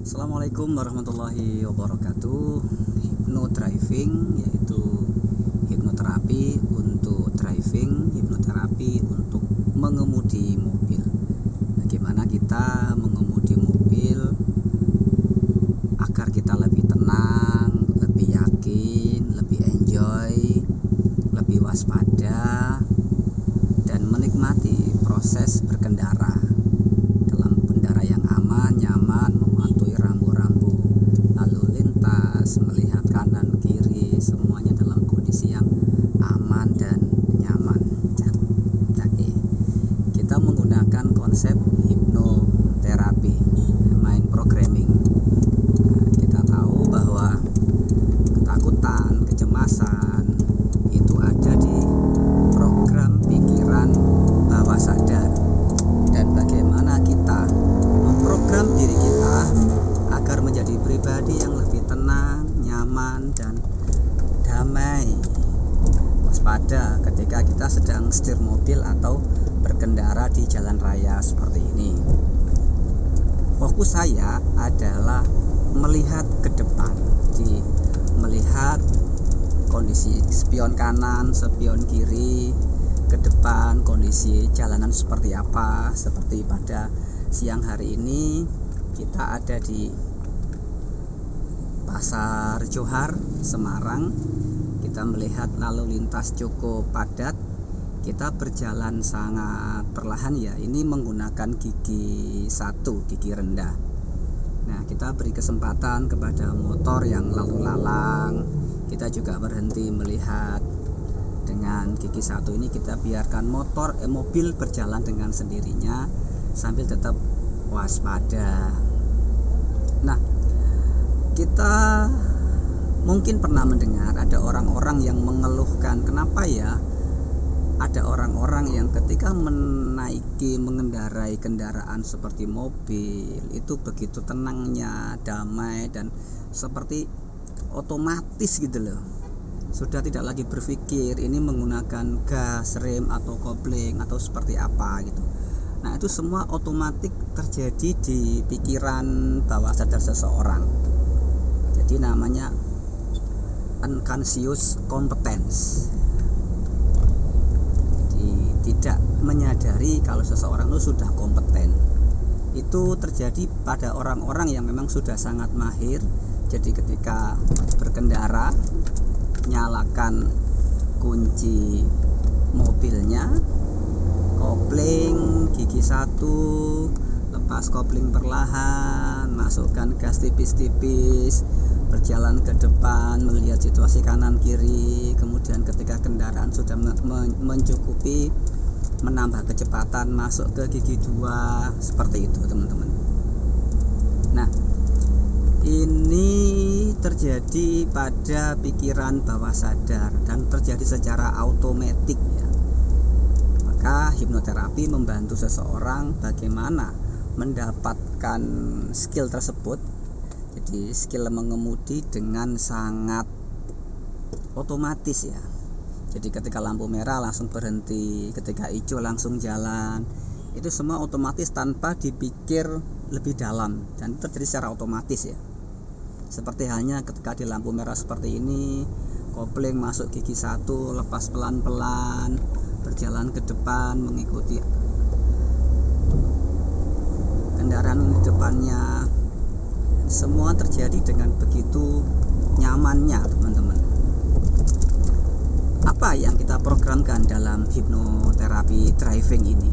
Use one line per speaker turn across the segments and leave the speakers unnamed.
Assalamualaikum warahmatullahi wabarakatuh. Hipno driving yaitu hipnoterapi untuk driving, hipnoterapi untuk mengemudi mobil. Bagaimana kita mengemudi mobil agar kita lebih tenang, lebih yakin, lebih enjoy, lebih waspada, dan menikmati proses berkendara dalam kendara yang aman, nyaman, mematuhi rambu-rambu lalu lintas, melihat kanan kiri, semuanya dalam kondisi yang aman dan nyaman. Oke, kita menggunakan konsep hipnoterapi, mind programming. Kita tahu bahwa ketakutan, kecemasan itu ada di program pikiran bawah sadar, dan bagaimana kita memprogram diri kita agar menjadi pribadi yang lebih tenang, nyaman, dan damai, waspada ketika kita sedang setir mobil atau berkendara di jalan raya seperti ini. Fokus saya adalah melihat ke depan, melihat kondisi spion kanan, spion kiri, ke depan kondisi jalanan seperti apa. Seperti pada siang hari ini kita ada di Pasar Johar, Semarang. Kita melihat lalu lintas cukup padat. Kita berjalan sangat perlahan ya. Ini menggunakan gigi 1, gigi rendah. Nah, kita beri kesempatan kepada motor yang lalu lalang. Kita juga berhenti melihat. Dengan gigi 1 ini kita biarkan mobil berjalan dengan sendirinya sambil tetap waspada. Nah, kita mungkin pernah mendengar ada orang-orang yang mengeluhkan, kenapa ya ada orang-orang yang ketika mengendarai kendaraan seperti mobil itu begitu tenangnya, damai, dan seperti otomatis gitu loh. Sudah tidak lagi berpikir ini menggunakan gas, rem, atau kopling atau seperti apa gitu. Nah, itu semua otomatis terjadi di pikiran bawah sadar seseorang. Jadi namanya unconscious competence. Jadi tidak menyadari kalau seseorang itu sudah kompeten. Itu terjadi pada orang-orang yang memang sudah sangat mahir. Jadi ketika berkendara, nyalakan kunci mobilnya, kopling gigi 1, lepas kopling perlahan, masukkan gas tipis-tipis, berjalan ke depan, melihat situasi kanan kiri. Kemudian ketika kendaraan sudah mencukupi, menambah kecepatan, masuk ke gigi 2, seperti itu teman-teman. Nah, ini terjadi pada pikiran bawah sadar dan terjadi secara otomatis ya. Maka hipnoterapi membantu seseorang bagaimana mendapatkan skill tersebut. Jadi skill mengemudi dengan sangat otomatis ya. Jadi ketika lampu merah langsung berhenti, ketika hijau langsung jalan. Itu semua otomatis tanpa dipikir lebih dalam, dan itu terjadi secara otomatis ya. Seperti halnya ketika di lampu merah seperti ini, kopling masuk gigi 1, lepas pelan-pelan, berjalan ke depan, mengikuti kendaraan di depannya. Semua terjadi dengan begitu nyamannya teman-teman. Apa yang kita programkan dalam hipnoterapi driving ini?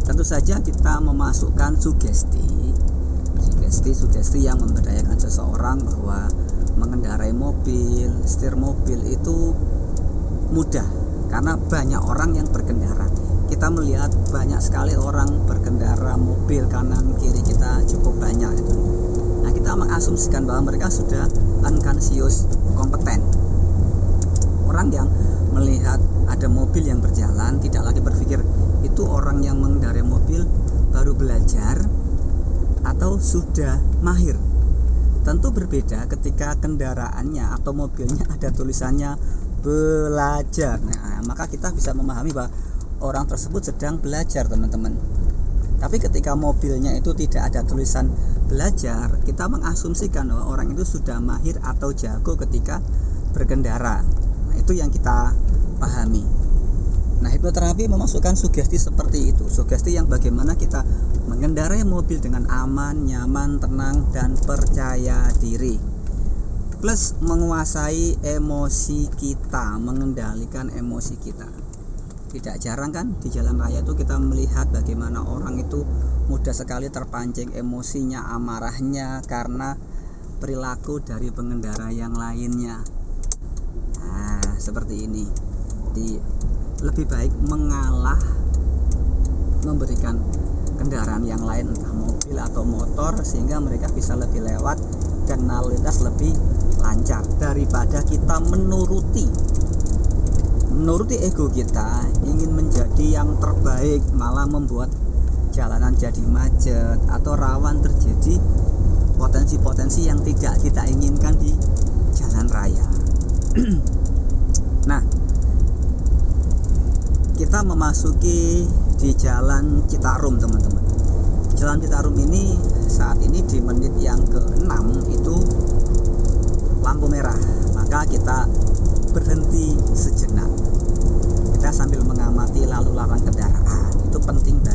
Tentu saja kita memasukkan sugesti yang memberdayakan seseorang bahwa mengendarai mobil, setir mobil itu mudah karena banyak orang yang berkendara. Kita melihat banyak sekali orang berkendara mobil kanan kiri kita cukup banyak itu. Nah, kita mengasumsikan bahwa mereka sudah unconscious kompeten. Orang yang melihat ada mobil yang berjalan tidak lagi berpikir itu orang yang mengendarai mobil baru belajar atau sudah mahir. Tentu berbeda ketika kendaraannya atau mobilnya ada tulisannya belajar. Nah, maka kita bisa memahami bahwa orang tersebut sedang belajar teman-teman. Tapi ketika mobilnya itu tidak ada tulisan belajar, kita mengasumsikan bahwa orang itu sudah mahir atau jago ketika berkendara. Nah, itu yang kita pahami. Nah, hipnoterapi memasukkan sugesti seperti itu. Sugesti yang bagaimana kita mengendarai mobil dengan aman, nyaman, tenang, dan percaya diri. Plus menguasai emosi kita, mengendalikan emosi kita. Tidak jarang kan di jalan raya itu kita melihat bagaimana orang itu mudah sekali terpancing emosinya, amarahnya karena perilaku dari pengendara yang lainnya. Nah, seperti ini. Lebih baik mengalah, memberikan kendaraan yang lain, entah mobil atau motor, sehingga mereka bisa lebih lewat dan lalu lintas lebih lancar, daripada kita menuruti ego kita, ingin menjadi yang terbaik, malah membuat jalanan jadi macet atau rawan terjadi potensi-potensi yang tidak kita inginkan di jalan raya. Nah, kita memasuki di Jalan Citarum, teman-teman. Jalan Citarum ini saat ini di menit yang ke-6 itu lampu merah, maka kita berhenti sejenak. Kita sambil mengamati lalu lalang kendaraan, itu penting bagi